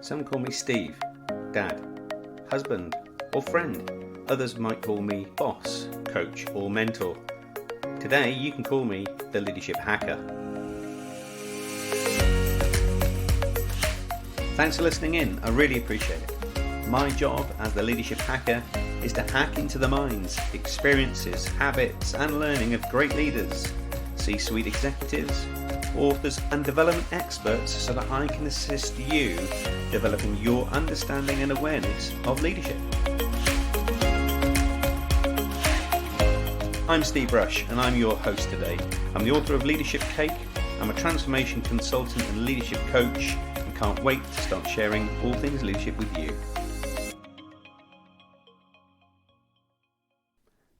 Some call me Steve, Dad, husband, or friend. Others might call me boss, coach, or mentor. Today you can call me the Leadership Hacker. Thanks for listening in, I really appreciate it. My job as the Leadership Hacker is to hack into the minds, experiences, habits and learning of great leaders, C-suite executives, authors and development experts so that I can assist you developing your understanding and awareness of leadership. I'm Steve Rush and I'm your host today. I'm the author of Leadership Cake, I'm a transformation consultant and leadership coach and can't wait to start sharing all things leadership with you.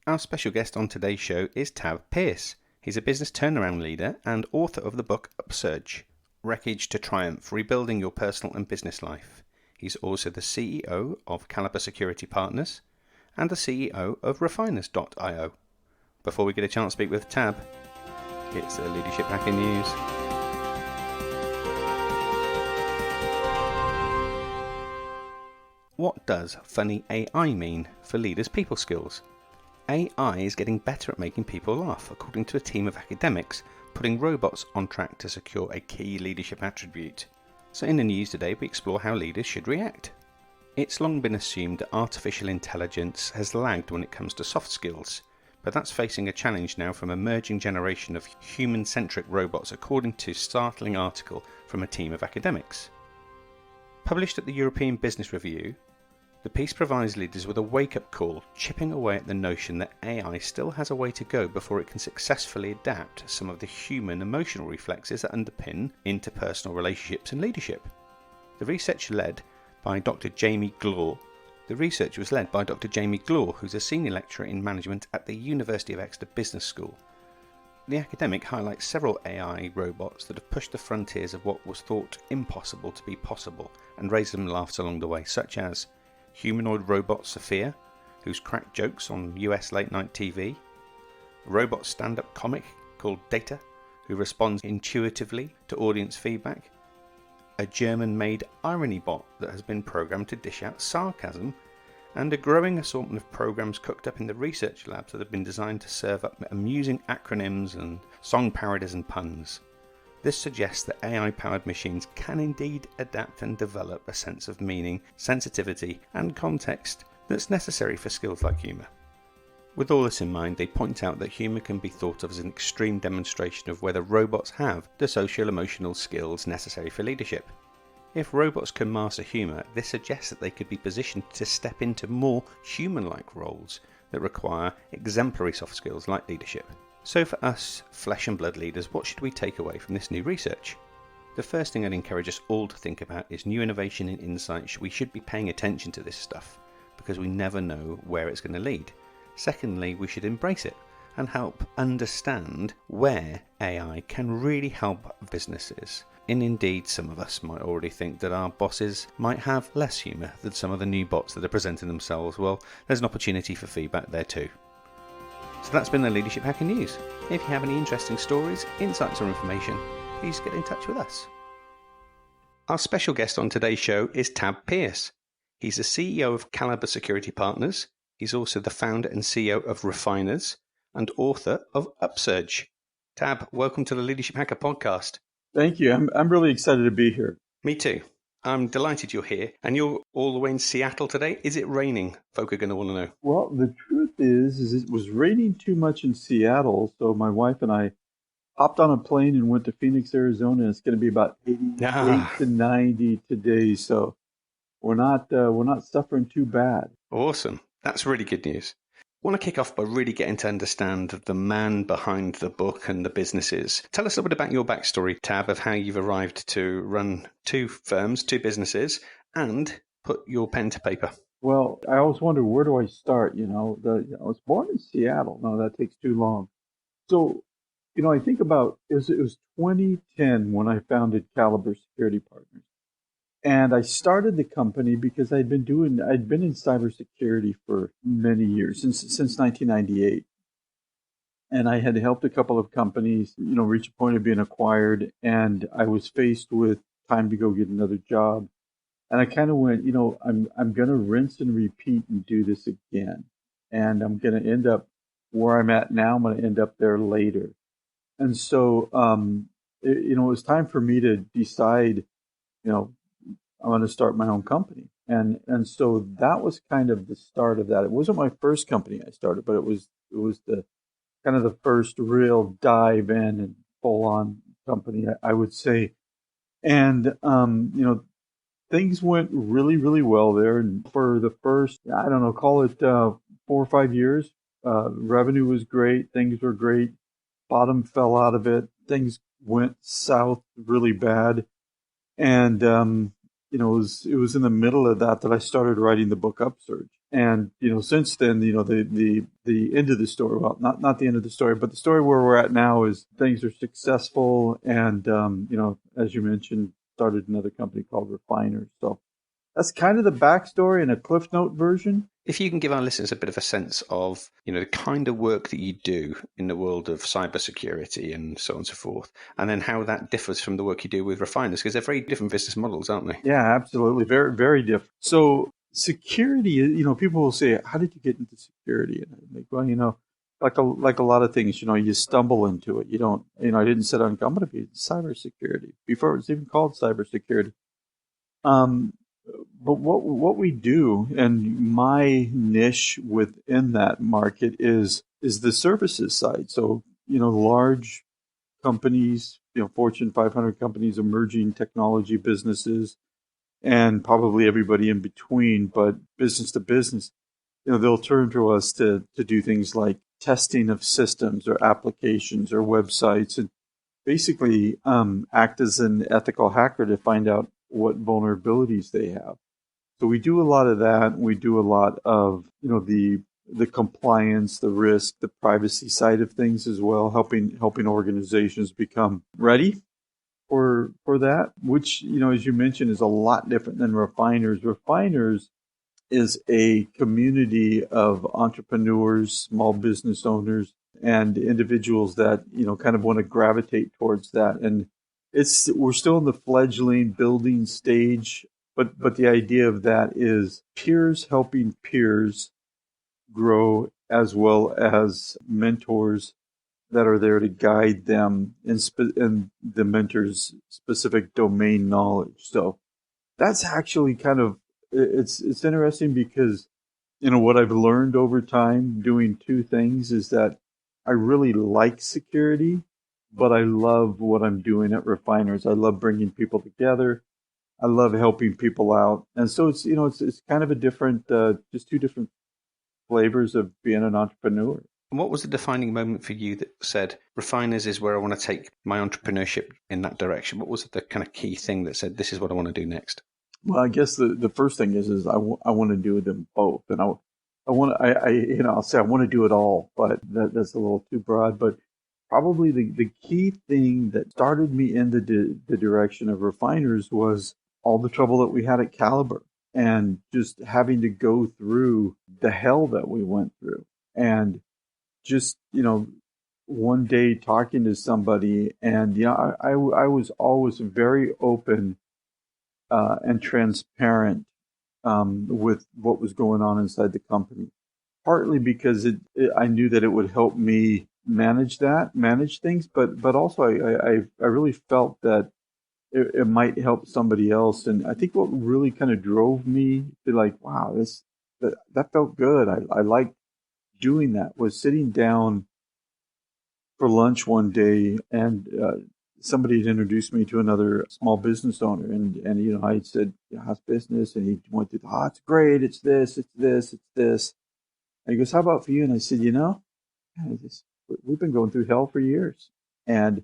Our special guest on today's show is Tab Pearce. He's a business turnaround leader and author of the book Upsurge, Wreckage to Triumph, Rebuilding Your Personal and Business Life. He's also the CEO of Caliber Security Partners and the CEO of Refiners.io. Before we get a chance to speak with Tab, it's the Leadership Hacker News. What does funny AI mean for leaders' people skills? AI is getting better at making people laugh, according to a team of academics, putting robots on track to secure a key leadership attribute. So in the news today, we explore how leaders should react. It's long been assumed that artificial intelligence has lagged when it comes to soft skills, but that's facing a challenge now from an emerging generation of human-centric robots, according to a startling article from a team of academics. Published at the European Business Review, the piece provides leaders with a wake-up call, chipping away at the notion that AI still has a way to go before it can successfully adapt some of the human emotional reflexes that underpin interpersonal relationships and leadership. The research was led by Dr. Jamie Glaw, who's a senior lecturer in management at the University of Exeter Business School. The academic highlights several AI robots that have pushed the frontiers of what was thought impossible to be possible and raised some laughs along the way, such as humanoid robot Sophia, who's cracked jokes on US late-night TV, a robot stand-up comic called Data, who responds intuitively to audience feedback, a German-made irony bot that has been programmed to dish out sarcasm, and a growing assortment of programs cooked up in the research labs that have been designed to serve up amusing acronyms and song parodies and puns. This suggests that AI-powered machines can indeed adapt and develop a sense of meaning, sensitivity and context that's necessary for skills like humour. With all this in mind, they point out that humour can be thought of as an extreme demonstration of whether robots have the social-emotional skills necessary for leadership. If robots can master humour, this suggests that they could be positioned to step into more human-like roles that require exemplary soft skills like leadership. So for us, flesh and blood leaders, what should we take away from this new research? The first thing I'd encourage us all to think about is new innovation and insight. We should be paying attention to this stuff because we never know where it's going to lead. Secondly, we should embrace it and help understand where AI can really help businesses. And indeed, some of us might already think that our bosses might have less humour than some of the new bots that are presenting themselves. Well, there's an opportunity for feedback there too. So that's been the Leadership Hacker News. If you have any interesting stories, insights or information, please get in touch with us. Our special guest on today's show is Tab Pearce. He's the CEO of Caliber Security Partners. He's also the founder and CEO of Refiners and author of Upsurge. Tab, welcome to the Leadership Hacker podcast. Thank you. I'm really excited to be here. Me too. I'm delighted you're here. And you're all the way in Seattle today. Is it raining? Folk are going to want to know. Well, the truth is it was raining too much in Seattle, so my wife and I hopped on a plane and went to Phoenix, Arizona. It's going to be about 88 to 90 today, so we're not suffering too bad. Awesome. That's really good news. I want to kick off by really getting to understand the man behind the book and the businesses. Tell us a little bit about your backstory, Tab, of how you've arrived to run two firms, two businesses, and put your pen to paper. Well, I always wonder, where do I start? I was born in Seattle. No, that takes too long. So, I think about it was 2010 when I founded Caliber Security Partners. And I started the company because I'd been in cybersecurity for many years, since 1998. And I had helped a couple of companies, reach a point of being acquired. And I was faced with time to go get another job. And I kind of went, I'm going to rinse and repeat and do this again. And I'm going to end up where I'm at now. I'm going to end up there later. And so, it was time for me to decide, I'm going to start my own company. And so that was kind of the start of that. It wasn't my first company I started, but it was the kind of the first real dive in and full on company, I would say. And things went really, really well there. And for the first, I don't know, call it 4 or 5 years, revenue was great. Things were great. Bottom fell out of it. Things went south really bad. And, it was in the middle of that I started writing the book Upsurge. And, since then, the end of the story, well, not the end of the story, but the story where we're at now is things are successful. And, as you mentioned, started another company called Refiners. So that's kind of the backstory in a Cliff Note version. If you can give our listeners a bit of a sense of, the kind of work that you do in the world of cybersecurity and so on and so forth, and then how that differs from the work you do with Refiners, because they're very different business models, aren't they? Yeah, absolutely. Very, very different. So security, people will say, how did you get into security? And I'm like, well, like a lot of things, you stumble into it. You don't, I didn't set on, I'm going to be cybersecurity before it was even called cybersecurity. But what we do, and my niche within that market is the services side. So, large companies, Fortune 500 companies, emerging technology businesses, and probably everybody in between, but business to business, they'll turn to us to do things like testing of systems or applications or websites, and basically act as an ethical hacker to find out what vulnerabilities they have. So we do a lot of that. We do a lot of, the compliance, the risk, the privacy side of things as well, helping organizations become ready for that, which, as you mentioned, is a lot different than Refiners. Refiners is a community of entrepreneurs, small business owners, and individuals that, kind of want to gravitate towards that. And we're still in the fledgling building stage, but the idea of that is peers helping peers grow, as well as mentors that are there to guide them in the mentor's specific domain knowledge. So that's actually kind of, it's interesting because, what I've learned over time doing two things is that I really like security, but I love what I'm doing at Refiners. I love bringing people together. I love helping people out. And so it's kind of a different, just two different flavors of being an entrepreneur. And what was the defining moment for you that said, Refiners is where I want to take my entrepreneurship in that direction? What was the kind of key thing that said, this is what I want to do next? Well, I guess the first thing is I want to do them both. And I'll say I want to do it all, but that's a little too broad. But probably the key thing that started me in the direction of Refiners was all the trouble that we had at Caliber, and just having to go through the hell that we went through. And just, one day talking to somebody, and I was always very open and transparent with what was going on inside the company. Partly because I knew that it would help me manage things, but also I really felt that it might help somebody else. And I think what really kind of drove me to like, wow, that felt good. I liked doing that, was sitting down for lunch one day, and somebody had introduced me to another small business owner, and I had said, how's business? And he went through, it's great, it's this, it's this, it's this. And he goes, how about for you? And I said, we've been going through hell for years. And,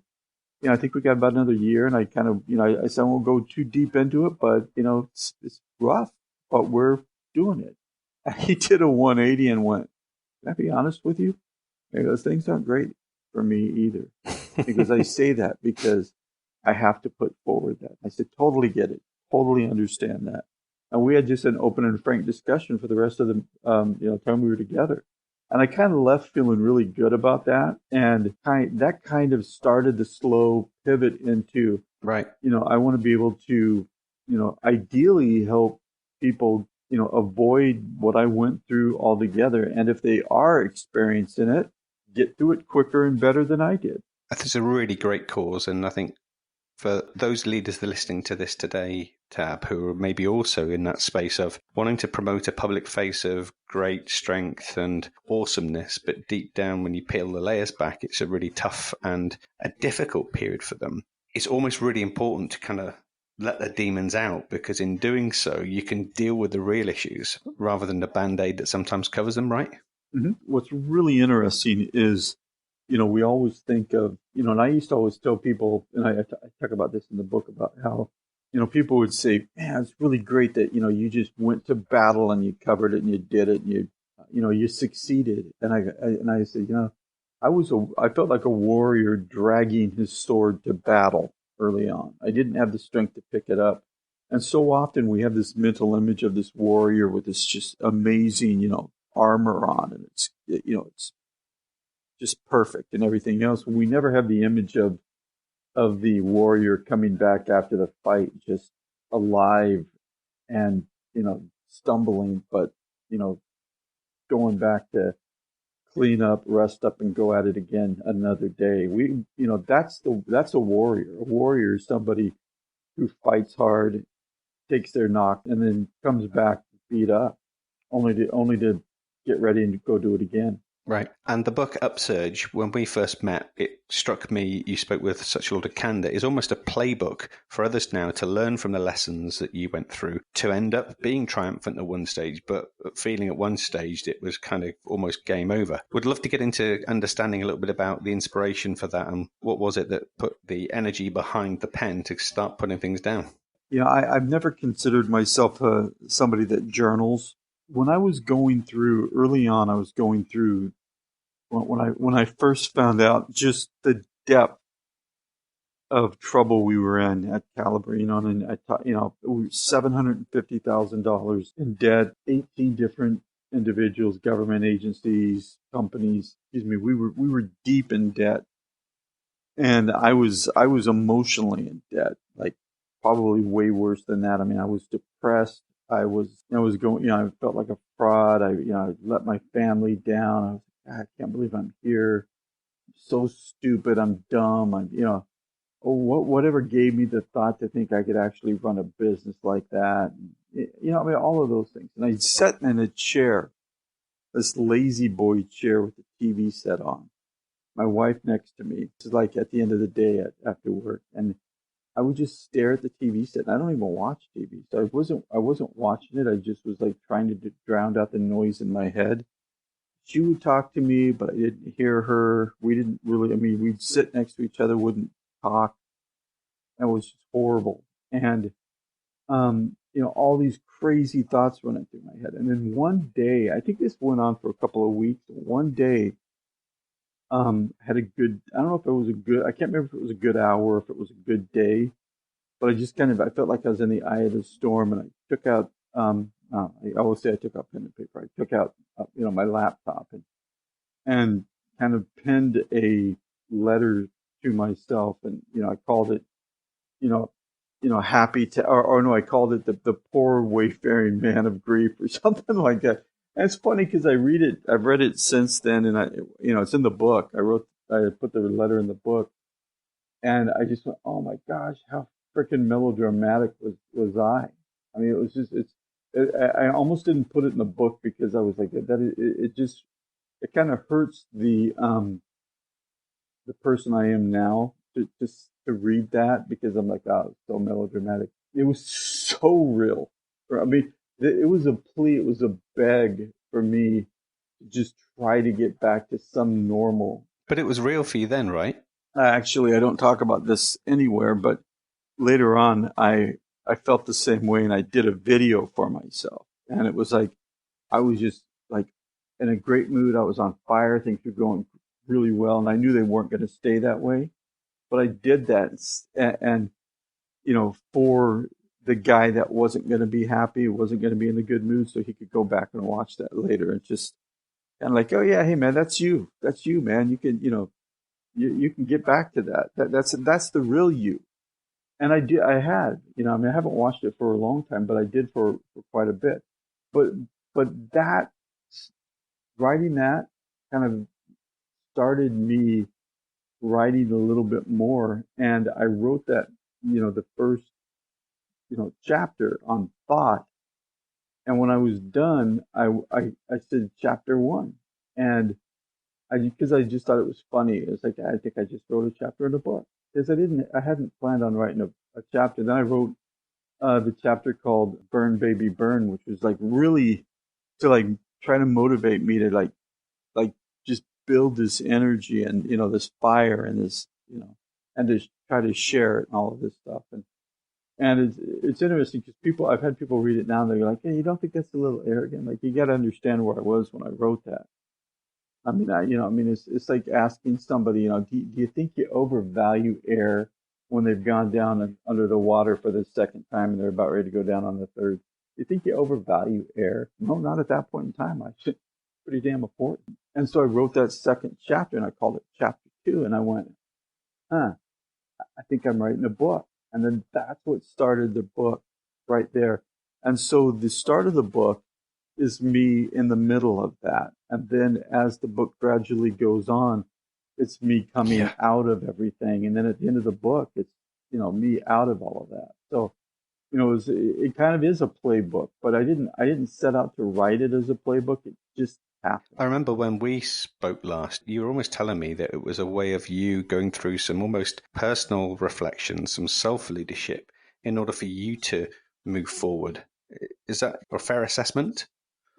I think we got about another year, and I kind of, I said, I won't go too deep into it, but, it's rough, but we're doing it. And he did a 180 and went, can I be honest with you? And those things aren't great for me either. Because I say that because I have to put forward that. I said, totally get it. Totally understand that. And we had just an open and frank discussion for the rest of the time we were together. And I kind of left feeling really good about that. And that kind of started the slow pivot into, right. I want to be able to ideally help people, avoid what I went through altogether. And if they are experiencing it, get through it quicker and better than I did. It's a really great cause, and I think for those leaders that are listening to this today, Tab, who are maybe also in that space of wanting to promote a public face of great strength and awesomeness, but deep down, when you peel the layers back, it's a really tough and a difficult period for them. It's almost really important to kind of let the demons out, because in doing so, you can deal with the real issues rather than the band-aid that sometimes covers them, right? Mm-hmm. What's really interesting is, we always think of, and I used to always tell people, and I talk about this in the book about how, people would say, man, it's really great that, you just went to battle and you covered it and you did it and you succeeded. And I said, I felt like a warrior dragging his sword to battle early on. I didn't have the strength to pick it up. And so often we have this mental image of this warrior with this just amazing, armor on, and it's just perfect and everything else. We never have the image of the warrior coming back after the fight, just alive and stumbling, but going back to clean up, rest up, and go at it again another day. That's a warrior. A warrior is somebody who fights hard, takes their knock, and then comes back beat up, only to get ready and go do it again. Right. And the book Upsurge, when we first met, it struck me, you spoke with such a lot of candor, is almost a playbook for others now to learn from the lessons that you went through to end up being triumphant at one stage, but feeling at one stage it was kind of almost game over. Would love to get into understanding a little bit about the inspiration for that, and what was it that put the energy behind the pen to start putting things down? Yeah, I've never considered myself somebody that journals. When I was going through early on, I was going through when I first found out just the depth of trouble we were in at Caliber, and I thought, we were $750,000 in debt, 18 different individuals, government agencies, companies. Excuse me, we were deep in debt, and I was emotionally in debt, like probably way worse than that. I mean, I was depressed. I was going, I felt like a fraud. I let my family down. I was like, I can't believe I'm here. I'm so stupid. I'm dumb. Whatever gave me the thought to think I could actually run a business like that. I mean, all of those things. And I sat in a chair, this lazy boy chair with the TV set on. My wife next to me. It's like at the end of the day after work, and I would just stare at the TV set. I don't even watch TV, so I wasn't watching it. I just was like trying to drown out the noise in my head. She would talk to me, but I didn't hear her. We didn't really. I mean, we'd sit next to each other, wouldn't talk. It was just horrible, and all these crazy thoughts running through my head. And then one day, I think this went on for a couple of weeks. One day, had a good, I don't know if it was a good, I can't remember if it was a good hour or if it was a good day, but I felt like I was in the eye of the storm, and I took out, I always say I took out pen and paper. I took out, my laptop and kind of penned a letter to myself, and, I called it, you know, happy to, or no, I called it the poor wayfaring man of grief or something like that. And it's funny because I've read it since then, and it's in the book. I put the letter in the book, and I just went, oh my gosh, how freaking melodramatic was I? I mean, it was just, I almost didn't put it in the book because I was like, it kind of hurts the person I am now to read that, because I'm like, oh, it's so melodramatic. It was so real. I mean, it was a plea, it was a beg for me to just try to get back to some normal. But it was real for you then, right? Actually, I don't talk about this anywhere, but later on, I felt the same way, and I did a video for myself. And it was like, I was just like in a great mood. I was on fire. Things were going really well, and I knew they weren't going to stay that way. But I did that, and for the guy that wasn't going to be happy, wasn't going to be in a good mood, so he could go back and watch that later, and just kind of like, oh yeah, hey man, that's you, man. You can, you can get back to that. That's the real you. And I had, I mean, I haven't watched it for a long time, but I did for quite a bit. But, but that, writing that kind of started me writing a little bit more. And I wrote that, the first, chapter on thought. And when I was done, I said chapter one. And because I just thought it was funny. It's like, I think I just wrote a chapter in a book because I hadn't planned on writing a chapter. Then I wrote the chapter called Burn Baby Burn, which was like really to like try to motivate me to like just build this energy and, this fire and this, and to try to share it and all of this stuff. And it's interesting because I've had people read it now and they're like, hey, you don't think that's a little arrogant? Like, you got to understand where I was when I wrote that. I mean, it's like asking somebody, do you think you overvalue air when they've gone down under the water for the second time and they're about ready to go down on the third? Do you think you overvalue air? No, not at that point in time. I think it's pretty damn important. And so I wrote that second chapter and I called it chapter 2. And I went, I think I'm writing a book. And then that's what started the book right there. And so the start of the book is me in the middle of that. And then as the book gradually goes on, it's me coming out of everything. And then at the end of the book, it's, me out of all of that. So, it kind of is a playbook, but I didn't set out to write it as a playbook. It just happened. I remember when we spoke last, you were almost telling me that it was a way of you going through some almost personal reflections, some self-leadership in order for you to move forward. Is that a fair assessment?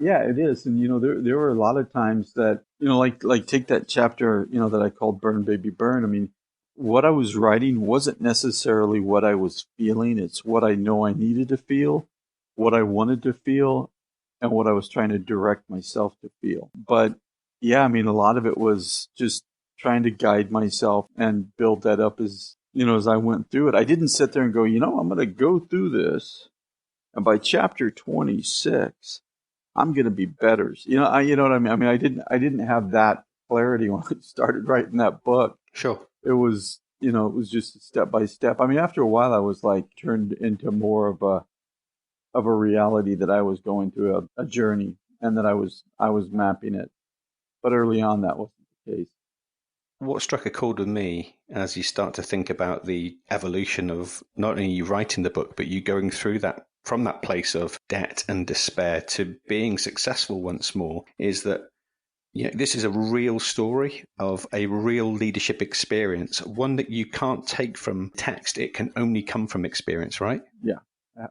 Yeah, it is. And, there were a lot of times that, like take that chapter, that I called Burn Baby Burn. I mean, what I was writing wasn't necessarily what I was feeling. It's what I know I needed to feel, what I wanted to feel, and what I was trying to direct myself to feel. But yeah, I mean, a lot of it was just trying to guide myself and build that up as, as I went through it. I didn't sit there and go, I'm going to go through this. And by chapter 26, I'm going to be better. You know what I mean? I mean, I didn't have that clarity when I started writing that book. Sure. It was, it was just step by step. I mean, after a while, I was like turned into more of a reality that I was going through a journey and that I was mapping it. But early on, that wasn't the case. What struck a chord with me as you start to think about the evolution of not only you writing the book, but you going through that from that place of debt and despair to being successful once more is that this is a real story of a real leadership experience, one that you can't take from text. It can only come from experience, right? Yeah,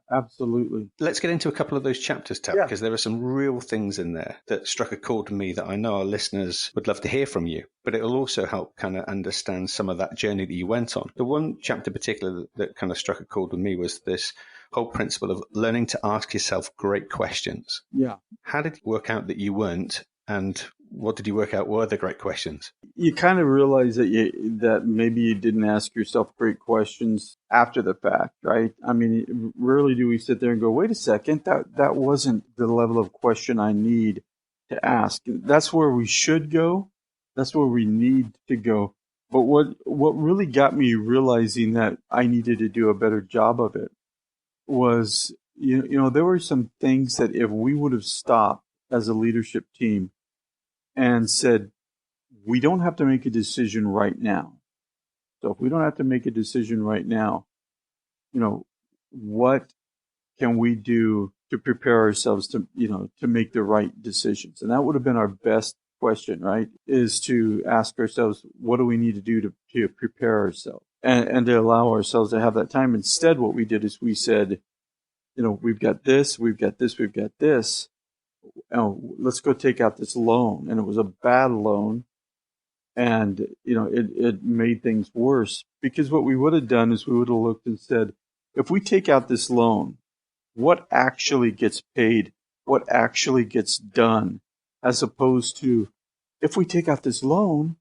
absolutely. Let's get into a couple of those chapters, Tab, because there are some real things in there that struck a chord to me that I know our listeners would love to hear from you, but it'll also help kind of understand some of that journey that you went on. The one chapter in particular that kind of struck a chord with me was this whole principle of learning to ask yourself great questions. Yeah. How did it work out that you weren't, and what did you work out were the great questions? You kind of realize that maybe you didn't ask yourself great questions after the fact, right? I mean, rarely do we sit there and go, wait a second, that wasn't the level of question I need to ask. That's where we should go. That's where we need to go. But what really got me realizing that I needed to do a better job of it was, there were some things that if we would have stopped as a leadership team and said, we don't have to make a decision right now. So if we don't have to make a decision right now, what can we do to prepare ourselves to, to make the right decisions? And that would have been our best question, right? Is to ask ourselves, what do we need to do to prepare ourselves and to allow ourselves to have that time? Instead, what we did is we said, we've got this, we've got this, we've got this. Let's go take out this loan. And it was a bad loan. And, it made things worse because what we would have done is we would have looked and said, if we take out this loan, what actually gets paid? What actually gets done? As opposed to, if we take out this loan,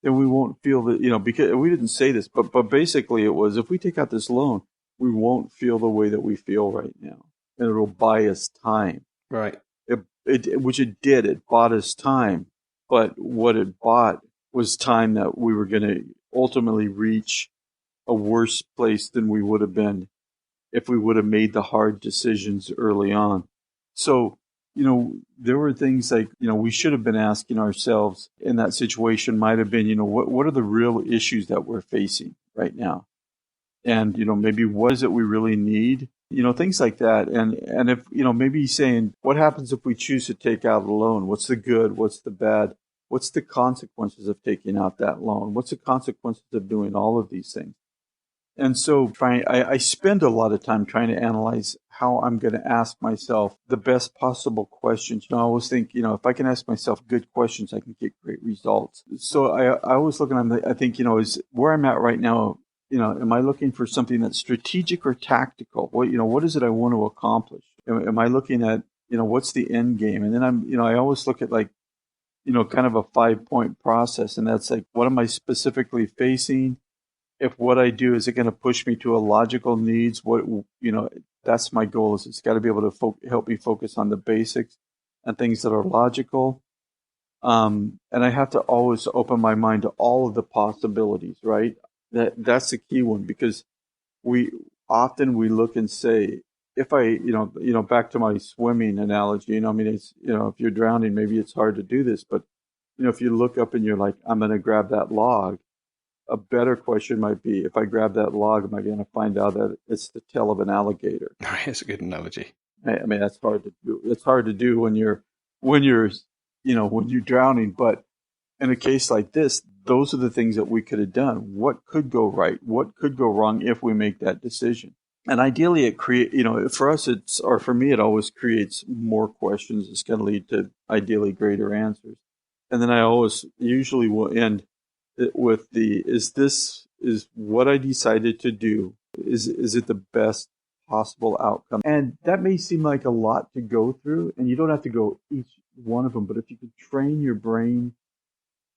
then we won't feel that, because we didn't say this, but basically it was, if we take out this loan, we won't feel the way that we feel right now. And it'll buy us time. Right. Which it did. It bought us time. But what it bought was time that we were going to ultimately reach a worse place than we would have been if we would have made the hard decisions early on. So, there were things like, we should have been asking ourselves in that situation might have been, what are the real issues that we're facing right now? And, maybe what is it we really need? Things like that. And if, maybe saying, what happens if we choose to take out a loan? What's the good? What's the bad? What's the consequences of taking out that loan? What's the consequences of doing all of these things? And so I spend a lot of time trying to analyze how I'm going to ask myself the best possible questions. I always think, if I can ask myself good questions, I can get great results. So I always look at I think, is where I'm at right now, am I looking for something that's strategic or tactical? What is it I want to accomplish? Am I looking at, what's the end game? And then I always look at like, kind of a 5-point process. And that's like, what am I specifically facing? If what I do, is it going to push me to a logical needs? That's my goal. Is it's got to be able to help me focus on the basics and things that are logical. And I have to always open my mind to all of the possibilities, right? That's the key one, because we look and say, if I, back to my swimming analogy, it's, if you're drowning, maybe it's hard to do this, but, if you look up and you're like, I'm going to grab that log, a better question might be, if I grab that log, am I going to find out that it's the tail of an alligator? That's a good analogy. I mean, that's hard to do. It's hard to do when you're drowning. But in a case like this, those are the things that we could have done. What could go right? What could go wrong if we make that decision? And ideally, it for us, for me, it always creates more questions. It's going to lead to ideally greater answers. And then I usually will end with is what I decided to do, is it the best possible outcome? And that may seem like a lot to go through, and you don't have to go each one of them, but if you could train your brain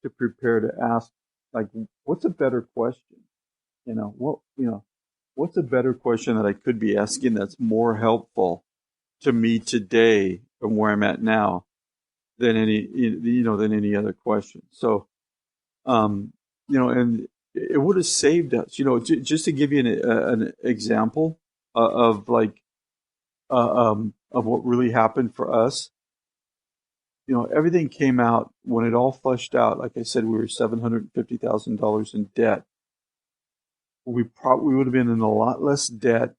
to prepare to ask, like, what's a better question? What's a better question that I could be asking that's more helpful to me today from where I'm at now than any other question. So and it would have saved us, just to give you an example of like, of what really happened for us. Everything came out when it all flushed out. Like I said, we were $750,000 in debt. We would have been in a lot less debt.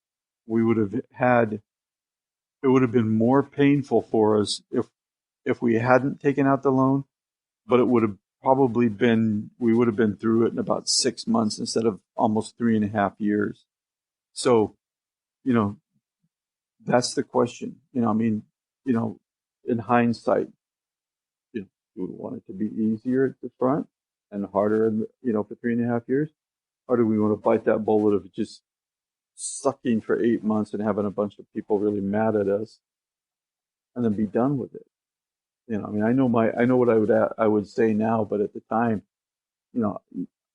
We would have it would have been more painful for us if we hadn't taken out the loan, but it would have we would have been through it in about 6 months instead of almost 3.5 years. So, that's the question. In hindsight, do we want it to be easier at the front and harder, for 3.5 years? Or do we want to bite that bullet of just sucking for 8 months and having a bunch of people really mad at us and then be done with it? I know what I would say now, but at the time,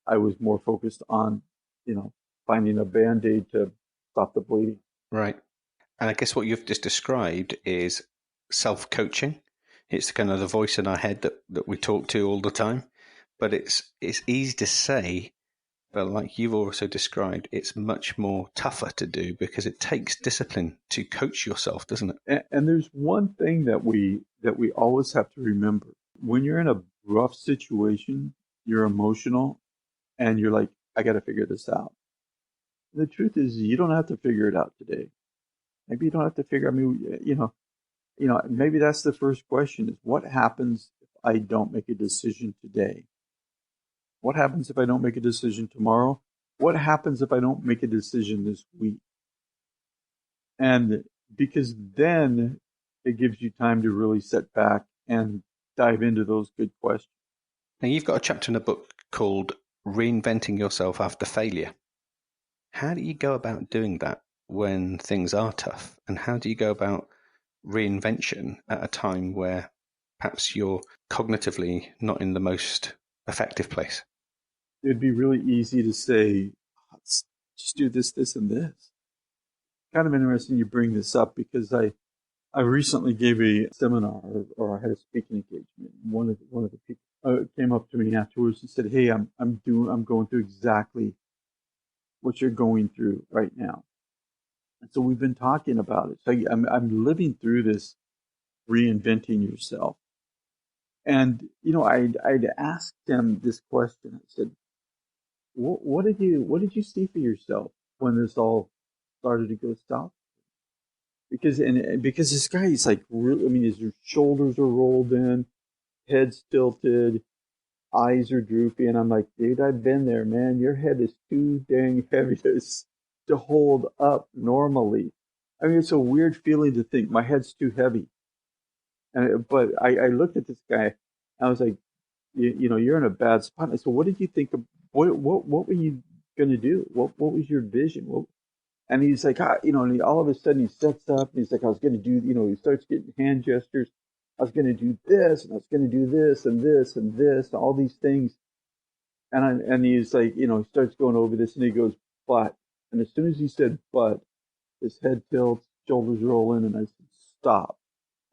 I was more focused on, finding a Band-Aid to stop the bleeding. Right. And I guess what you've just described is self-coaching. It's kind of the voice in our head that we talk to all the time, but it's easy to say, but like you've also described, it's much more tougher to do because it takes discipline to coach yourself, doesn't it? And there's one thing that we always have to remember. When you're in a rough situation, you're emotional, and you're like, I got to figure this out. And the truth is, you don't have to figure it out today. Maybe you don't have to figure. Maybe that's the first question: is what happens if I don't make a decision today? What happens if I don't make a decision tomorrow? What happens if I don't make a decision this week? And because then it gives you time to really sit back and dive into those good questions. Now, you've got a chapter in a book called Reinventing Yourself After Failure. How do you go about doing that when things are tough? And how do you go about reinvention at a time where perhaps you're cognitively not in the most effective place? It'd be really easy to say, let's just do this, this, and this. Kind of interesting you bring this up, because I recently gave a seminar, or I had a speaking engagement. One of the people came up to me afterwards and said, "Hey, I'm going through exactly what you're going through right now. And so we've been talking about it. So I'm living through this reinventing yourself. And, I'd asked him this question. I said, what did you see for yourself when this all started to go south? Because this guy, he's like, really, I mean, his shoulders are rolled in, head's tilted, eyes are droopy, and I'm like, dude, I've been there, man. Your head is too dang heavy to hold up normally. I mean, it's a weird feeling to think my head's too heavy. But I looked at this guy, I was like, you're in a bad spot. I said, what did you think of what were you gonna do? What was your vision? And he's like, and all of a sudden he sets up and he's like, I was gonna do, he starts getting hand gestures. I was gonna do this and I was gonna do this and this and this, all these things. And he's like, he starts going over this and he goes, but. And as soon as he said but, his head tilts, shoulders roll in, and I said, stop.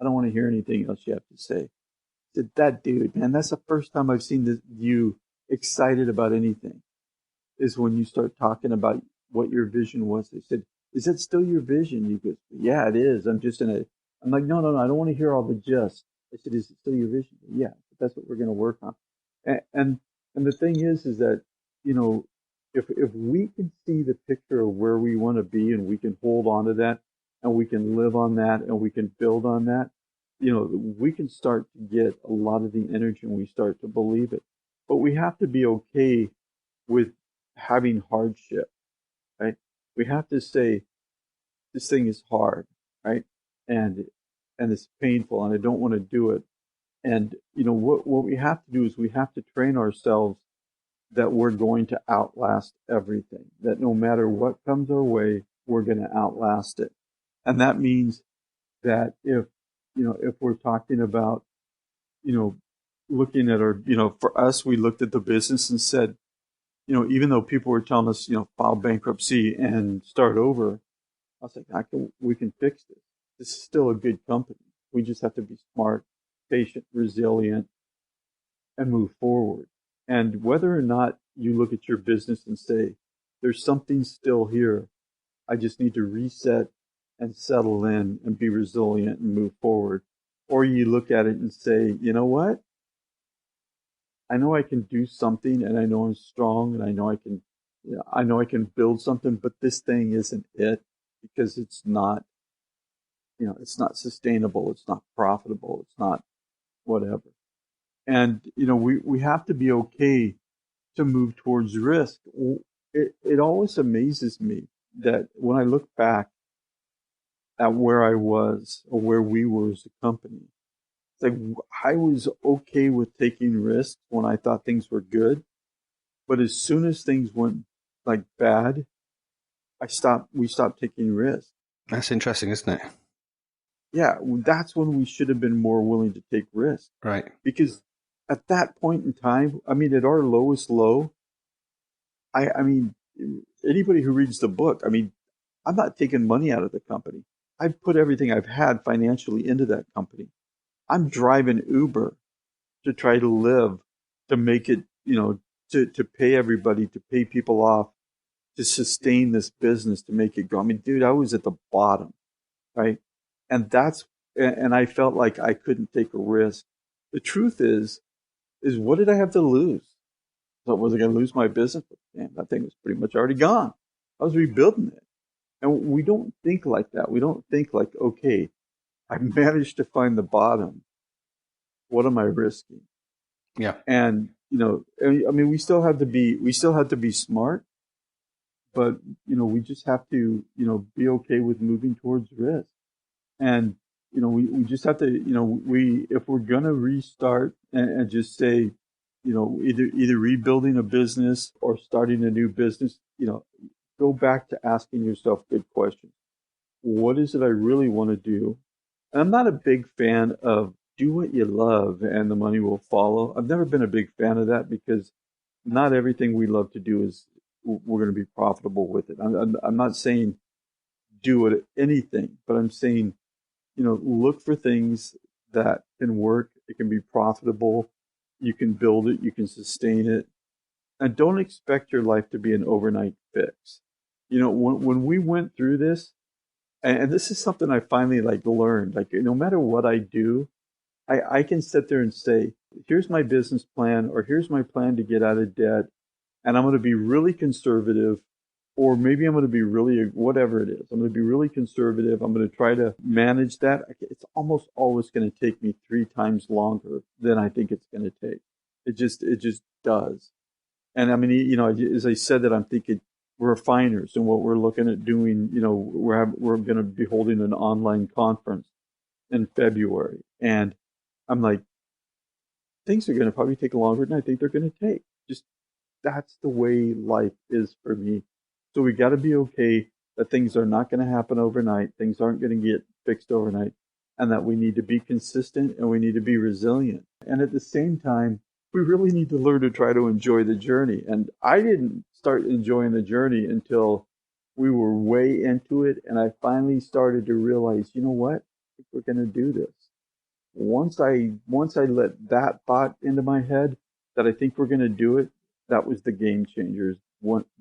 I don't want to hear anything else you have to say. I said, that dude, man, that's the first time I've seen you excited about anything, is when you start talking about what your vision was. They said, is that still your vision? He goes, yeah, it is. I'm like, no, I don't want to hear all the just. I said, is it still your vision? Yeah, that's what we're going to work on. And the thing is that, if we can see the picture of where we want to be and we can hold on to that and we can live on that and we can build on that, we can start to get a lot of the energy and we start to believe it. But we have to be okay with having hardship, right? We have to say, this thing is hard, right? And it's painful and I don't want to do it. And what we have to do is we have to train ourselves that we're going to outlast everything, that no matter what comes our way, we're going to outlast it. And that means that if we're talking about, looking at our, for us, we looked at the business and said, even though people were telling us, file bankruptcy and start over, I was like, we can fix this. This is still a good company. We just have to be smart, patient, resilient, and move forward. And whether or not you look at your business and say, there's something still here, I just need to reset and settle in and be resilient and move forward. Or you look at it and say, you know what? I know I can do something and I know I'm strong and I know I can build something, but this thing isn't it because it's not, it's not sustainable. It's not profitable. It's not whatever. And, we have to be okay to move towards risk. It always amazes me that when I look back at where I was or where we were as a company, it's like I was okay with taking risks when I thought things were good. But as soon as things went like bad, we stopped taking risks. That's interesting, isn't it? Yeah, that's when we should have been more willing to take risks. Right. Because at that point in time, I mean, at our lowest low, I mean, anybody who reads the book, I mean, I'm not taking money out of the company. I've put everything I've had financially into that company. I'm driving Uber to try to live, to make it, to pay everybody, to pay people off, to sustain this business, to make it go. I mean, dude, I was at the bottom, right? And I felt like I couldn't take a risk. The truth is what did I have to lose? So was I going to lose my business? But, damn, that thing was pretty much already gone. I was rebuilding it. And we don't think like that. We don't think like, okay, I managed to find the bottom. What am I risking? Yeah. And, I mean, we still have to be smart, but, we just have to, be okay with moving towards risk. And, we just have to, if we're going to restart and just say, either rebuilding a business or starting a new business, go back to asking yourself good questions. What is it I really want to do? And I'm not a big fan of do what you love and the money will follow. I've never been a big fan of that because not everything we love to do is we're going to be profitable with it. I'm not saying do anything, but I'm saying, look for things that can work. It can be profitable. You can build it. You can sustain it. And don't expect your life to be an overnight fix. When we went through this, and this is something I finally like learned, like no matter what I do, I can sit there and say, here's my business plan, or here's my plan to get out of debt, and I'm going to be really conservative, or maybe I'm going to be really, whatever it is, I'm going to be really conservative. I'm going to try to manage that. It's almost always going to take me 3 times longer than I think it's going to take. It just does. And I mean, as I said that, I'm thinking we're refiners, and what we're looking at doing, we're going to be holding an online conference in February, and I'm like, things are going to probably take longer than I think they're going to take. Just that's the way life is for me. So we got to be okay that things are not going to happen overnight. Things aren't going to get fixed overnight, and that we need to be consistent and we need to be resilient. And at the same time, we really need to learn to try to enjoy the journey. And I didn't start enjoying the journey until we were way into it, and I finally started to realize, you know what? I think we're going to do this. Once I let that thought into my head that I think we're going to do it, that was the game changers.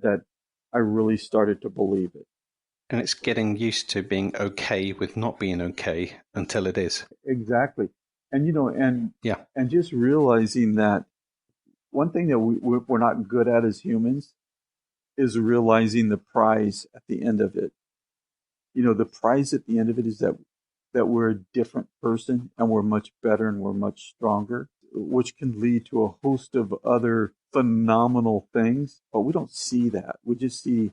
That I really started to believe it. And it's getting used to being okay with not being okay until it is. Exactly. And Yeah. and just realizing that one thing that we're not good at as humans is realizing the prize at the end of it. The prize at the end of it is that we're a different person, and we're much better, and we're much stronger, which can lead to a host of other phenomenal things. But we don't see that. We just see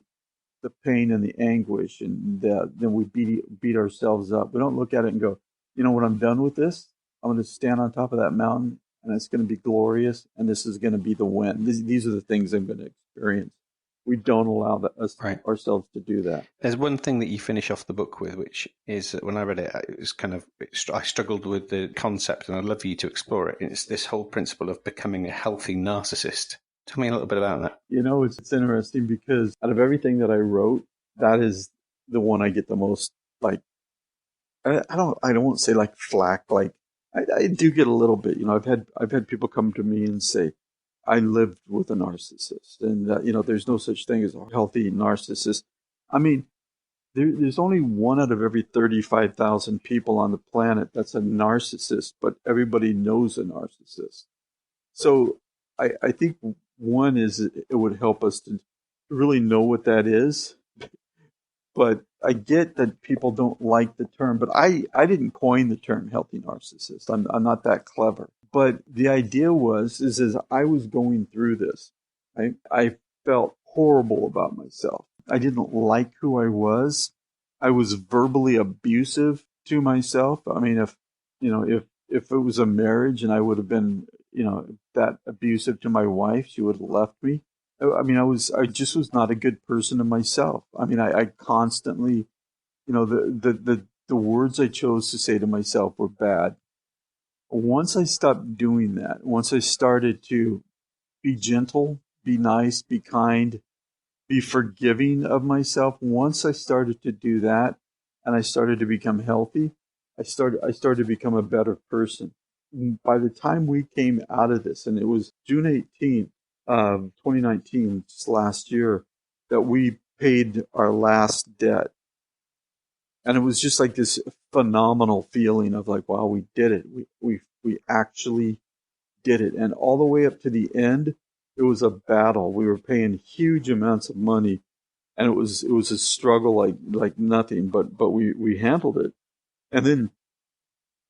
the pain and the anguish, and then we beat ourselves up. We don't look at it and go, when I'm done with this, I'm going to stand on top of that mountain, and it's going to be glorious, and this is going to be the win. These are the things I'm going to experience. We don't allow ourselves to do that. There's one thing that you finish off the book with, which is, when I read it, I struggled with the concept, and I'd love for you to explore it. It's this whole principle of becoming a healthy narcissist. Tell me a little bit about that. It's interesting because out of everything that I wrote, that is the one I get the most, like, I don't want to say like flack, like I do get a little bit. I've had people come to me and say, I lived with a narcissist, and there's no such thing as a healthy narcissist. I mean, there's only one out of every 35,000 people on the planet that's a narcissist, but everybody knows a narcissist. So I think one is it would help us to really know what that is. But I get that people don't like the term, but I didn't coin the term healthy narcissist. I'm not that clever. But the idea is as I was going through this, I felt horrible about myself. I didn't like who I was. I was verbally abusive to myself. I mean, if it was a marriage and I would have been, that abusive to my wife, she would have left me. I mean, I just was not a good person to myself. I mean, I constantly, the words I chose to say to myself were bad. Once I stopped doing that, once I started to be gentle, be nice, be kind, be forgiving of myself, once I started to do that and I started to become healthy, I started to become a better person. By the time we came out of this, and it was June 18th, 2019, just last year, that we paid our last debt. And it was just like this phenomenal feeling of like, wow, we did it. We actually did it. And all the way up to the end, it was a battle. We were paying huge amounts of money, and it was a struggle like nothing, but we handled it. And then,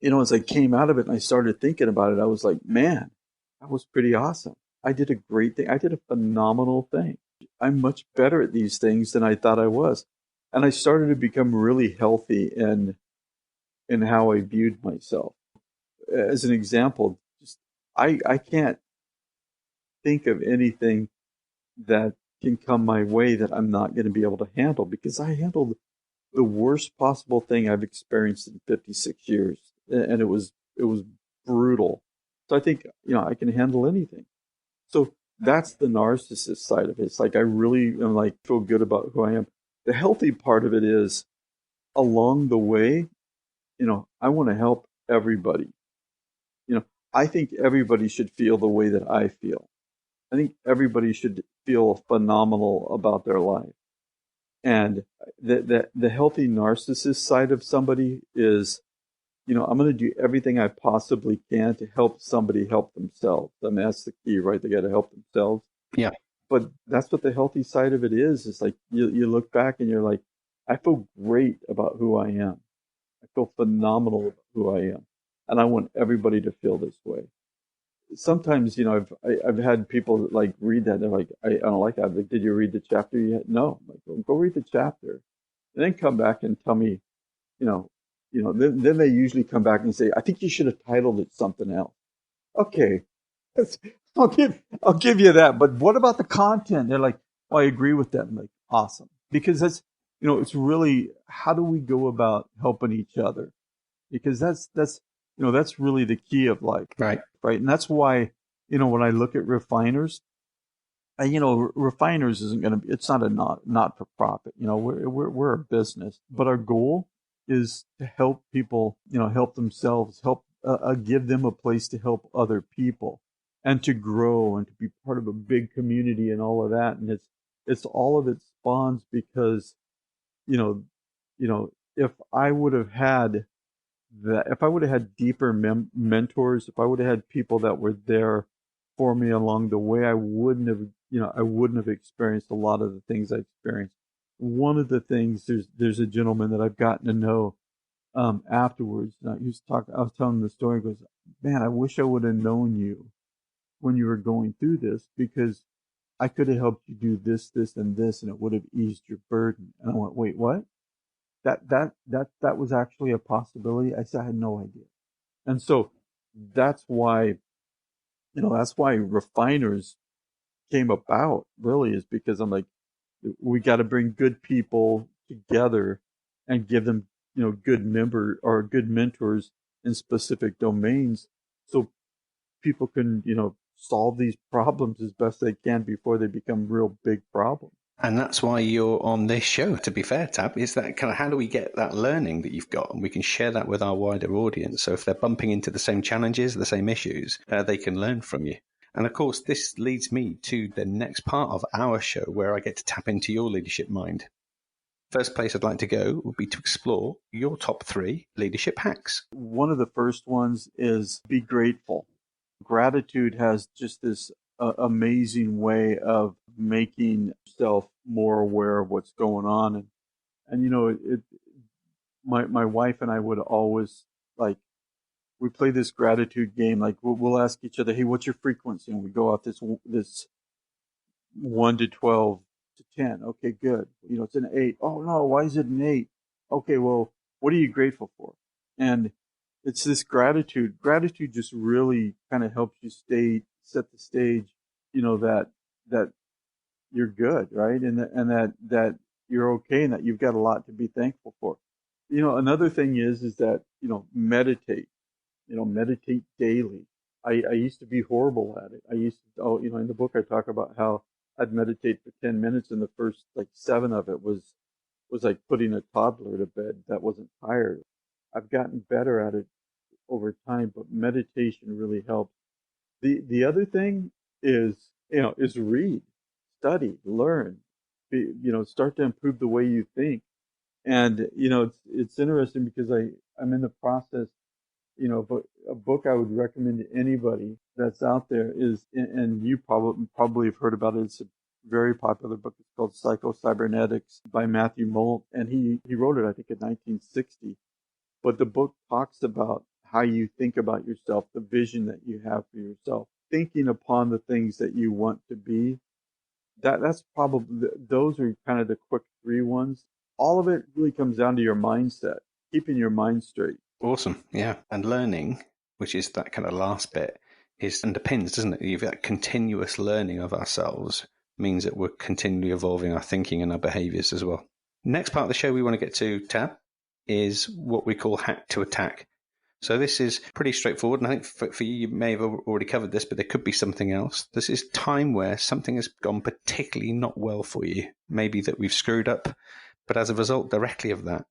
as I came out of it and I started thinking about it, I was like, man, that was pretty awesome. I did a great thing. I did a phenomenal thing. I'm much better at these things than I thought I was. And I started to become really healthy in how I viewed myself. As an example, I can't think of anything that can come my way that I'm not going to be able to handle, because I handled the worst possible thing I've experienced in 56 years. And it was brutal. So I think, I can handle anything. So that's the narcissist side of it. It's like I really am like feel good about who I am. The healthy part of it is along the way, I want to help everybody. I think everybody should feel the way that I feel. I think everybody should feel phenomenal about their life. And the healthy narcissist side of somebody is, I'm going to do everything I possibly can to help somebody help themselves. I mean, that's the key, right? They got to help themselves. Yeah. But that's what the healthy side of it is. It's like you look back and you're like, I feel great about who I am. I feel phenomenal about who I am. And I want everybody to feel this way. Sometimes, I've had people like read that. They're like, I don't like that. Like, did you read the chapter yet? No. I'm like, well, go read the chapter. And then come back and tell me, you know, then they usually come back and say, I think you should have titled it something else. Okay. I'll give you that. But what about the content? They're like, well, I agree with that. I'm like, awesome. Because that's, it's really, how do we go about helping each other? Because that's really the key of life. Right. Right. And that's why, when I look at refiners, refiners isn't going to be, it's not a not for profit. We're a business, but our goal is to help people, help themselves, help give them a place to help other people and to grow and to be part of a big community and all of that. And it's all of it spawns because, if I would have had if I would have had deeper mentors, if I would have had people that were there for me along the way, I wouldn't have experienced a lot of the things I experienced. One of the things, there's a gentleman that I've gotten to know afterwards. I was telling him the story. He goes, man, I wish I would have known you when you were going through this, because I could have helped you do this, this, and this, and it would have eased your burden. And I went, wait, what? That was actually a possibility. I said, I had no idea. And so that's why, refiners came about, really, is because I'm like, we got to bring good people together and give them, good mentors in specific domains, so people can, solve these problems as best they can before they become real big problems. And that's why you're on this show, to be fair, Tab, is that kind of how do we get that learning that you've got, and we can share that with our wider audience. So if they're bumping into the same challenges, the same issues, they can learn from you. And of course, this leads me to the next part of our show where I get to tap into your leadership mind. First place I'd like to go would be to explore your top 3 leadership hacks. One of the first ones is be grateful. Gratitude has just this amazing way of making yourself more aware of what's going on. And my wife and I would always, like, we play this gratitude game. Like, we'll ask each other, hey, what's your frequency? And we go off this 1 to 12 to 10. Okay, good. It's an 8. Oh no, why is it an 8? Okay, well, what are you grateful for? And it's this gratitude. Gratitude just really kind of helps you set the stage, that you're good, right? And that you're okay, and that you've got a lot to be thankful for. Another thing is that, meditate. Meditate daily. I used to be horrible at it. I used to, in the book I talk about how I'd meditate for 10 minutes, and the first like 7 of it was like putting a toddler to bed that wasn't tired. I've gotten better at it over time, but meditation really helps. The other thing is, is read, study, learn, start to improve the way you think. And, it's interesting because I'm in the process, but a book I would recommend to anybody that's out there is, and you probably have heard about it. It's a very popular book. It's called Psycho-Cybernetics by Matthew Moult. And he wrote it, I think, in 1960. But the book talks about how you think about yourself, the vision that you have for yourself, thinking upon the things that you want to be. That's probably, those are kind of the quick 3 ones. All of it really comes down to your mindset, keeping your mind straight. Awesome. Yeah. And learning, which is that kind of last bit, is underpins, doesn't it? You've got continuous learning of ourselves means that we're continually evolving our thinking and our behaviors as well. Next part of the show we want to get to, Tab, is what we call hack to attack. So this is pretty straightforward, and I think for you may have already covered this, but there could be something else. This is time where something has gone particularly not well for you. Maybe that we've screwed up, but as a result directly of that,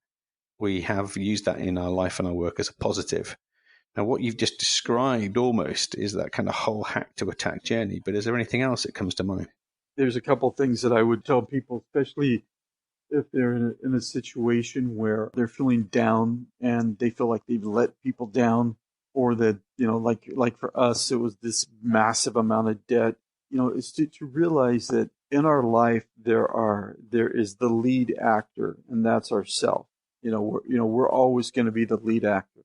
we have used that in our life and our work as a positive. Now, what you've just described almost is that kind of whole hack to attack journey, but is there anything else that comes to mind? There's a couple things that I would tell people, especially if they're in a situation where they're feeling down and they feel like they've let people down, or that, like for us, it was this massive amount of debt. Is to realize that in our life there is the lead actor, and that's ourself. We're always going to be the lead actor.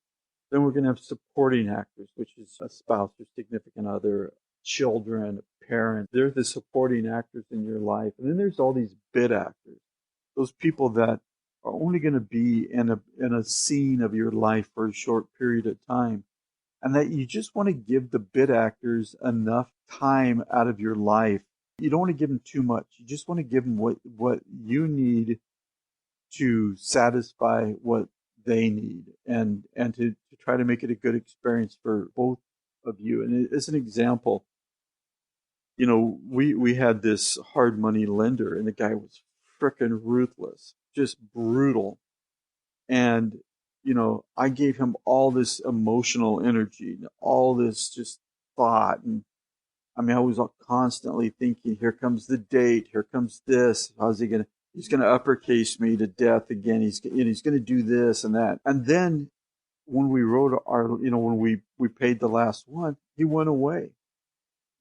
Then we're going to have supporting actors, which is a spouse or significant other, children, parents. They're the supporting actors in your life. And then there's all these bit actors, those people that are only going to be in a scene of your life for a short period of time, and that you just want to give the bit actors enough time out of your life. You don't want to give them too much. You just want to give them what you need to satisfy what they need, and to try to make it a good experience for both of you. And as an example, we had this hard money lender, and the guy was frickin' ruthless, just brutal. And, I gave him all this emotional energy, all this just thought. And I mean, I was constantly thinking, here comes the date, here comes this. He's going to uppercase me to death again. He's going to do this and that. And then when we wrote when we paid the last one, he went away.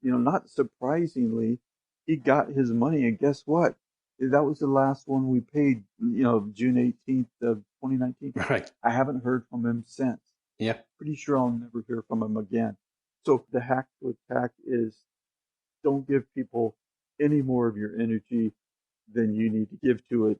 Not surprisingly, he got his money, and guess what? That was the last one we paid, June 18th of 2019. Right. I haven't heard from him since. Yeah. Pretty sure I'll never hear from him again. So the hack to attack is, don't give people any more of your energy than you need to give to it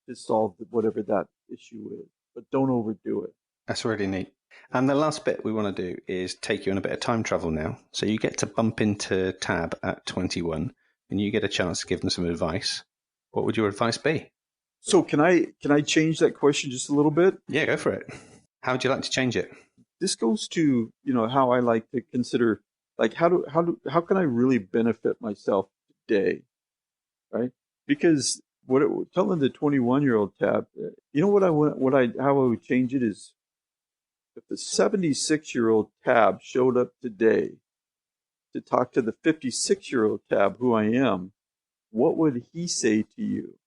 to solve whatever that issue is. But don't overdo it. That's really neat. And the last bit we want to do is take you on a bit of time travel now. So you get to bump into Tab at 21, and you get a chance to give them some advice. What would your advice be? So can I change that question just a little bit? Yeah, go for it. How would you like to change it? This goes to, how I like to consider, like, how can I really benefit myself today, right? Because telling the 21-year-old Tab, how I would change it is, if the 76-year-old Tab showed up today to talk to the 56-year-old Tab, who I am, what would he say to you?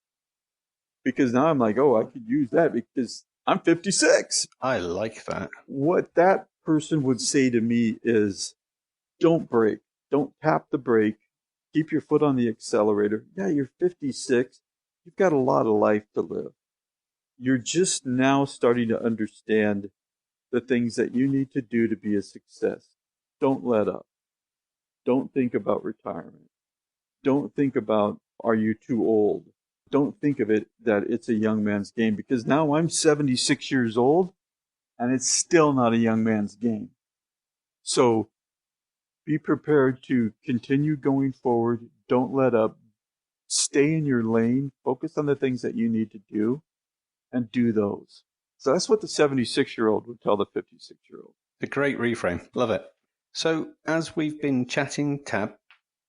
Because now I'm like, I could use that because I'm 56. I like that. What that person would say to me is, don't brake. Don't tap the brake. Keep your foot on the accelerator. Yeah, you're 56. You've got a lot of life to live. You're just now starting to understand the things that you need to do to be a success. Don't let up. Don't think about retirement. Don't think about, are you too old? Don't think of it that it's a young man's game, because now I'm 76 years old and it's still not a young man's game. So be prepared to continue going forward. Don't let up. Stay in your lane. Focus on the things that you need to do and do those. So that's what the 76-year-old would tell the 56-year-old. A great reframe. Love it. So as we've been chatting, Tab,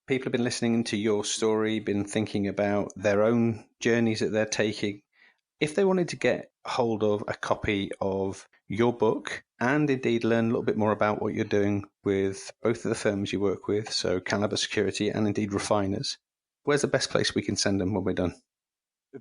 people have been listening to your story, been thinking about their own journeys that they're taking. If they wanted to get hold of a copy of your book and indeed learn a little bit more about what you're doing with both of the firms you work with, so Caliber Security and indeed Refiners, where's the best place we can send them when we're done?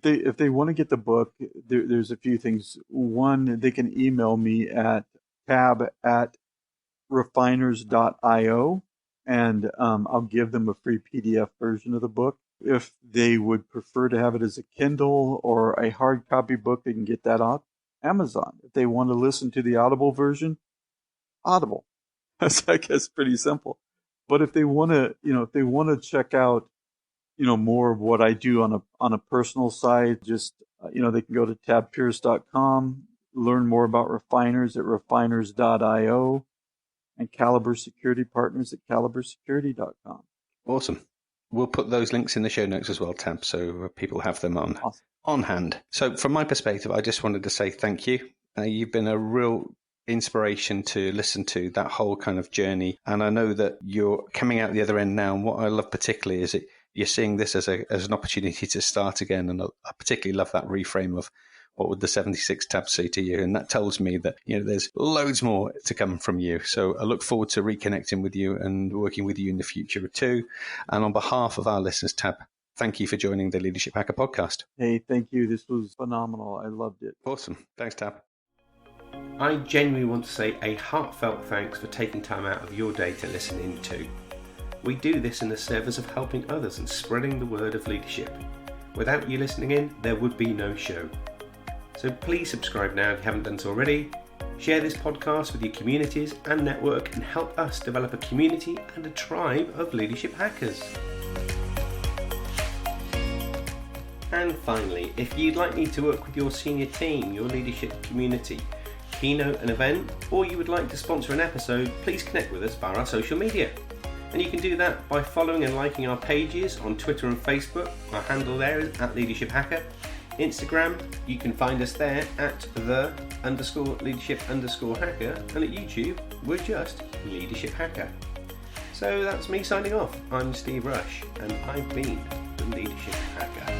If they want to get the book, there's a few things. One, they can email me at tab@refiners.io, and I'll give them a free PDF version of the book. If they would prefer to have it as a Kindle or a hard copy book, they can get that on Amazon. If they want to listen to the Audible version, Audible. That's, I guess, pretty simple. But if they want to, check out, more of what I do on a personal side, just, they can go to tabpierce.com, learn more about Refiners at refiners.io, and Caliber Security Partners at calibersecurity.com. Awesome. We'll put those links in the show notes as well, Tab, so people have them on hand. So from my perspective, I just wanted to say thank you. You've been a real inspiration to listen to, that whole kind of journey. And I know that you're coming out the other end now. And what I love particularly is that you're seeing this as an opportunity to start again. And I particularly love that reframe of what would the 76 tabs say to you? And that tells me that, there's loads more to come from you. So I look forward to reconnecting with you and working with you in the future too. And on behalf of our listeners, Tab, thank you for joining the Leadership Hacker podcast. Hey, thank you. This was phenomenal. I loved it. Awesome. Thanks, Tab. I genuinely want to say a heartfelt thanks for taking time out of your day to listen in too. We do this in the service of helping others and spreading the word of leadership. Without you listening in, there would be no show. So please subscribe now if you haven't done so already. Share this podcast with your communities and network and help us develop a community and a tribe of leadership hackers. And finally, if you'd like me to work with your senior team, your leadership community, keynote an event, or you would like to sponsor an episode, please connect with us via our social media. And you can do that by following and liking our pages on Twitter and Facebook. Our handle there is @LeadershipHacker. Instagram, you can find us there at @the_leadership_hacker. And at YouTube, we're just Leadership Hacker. So that's me signing off. I'm Steve Rush, and I've been the Leadership Hacker.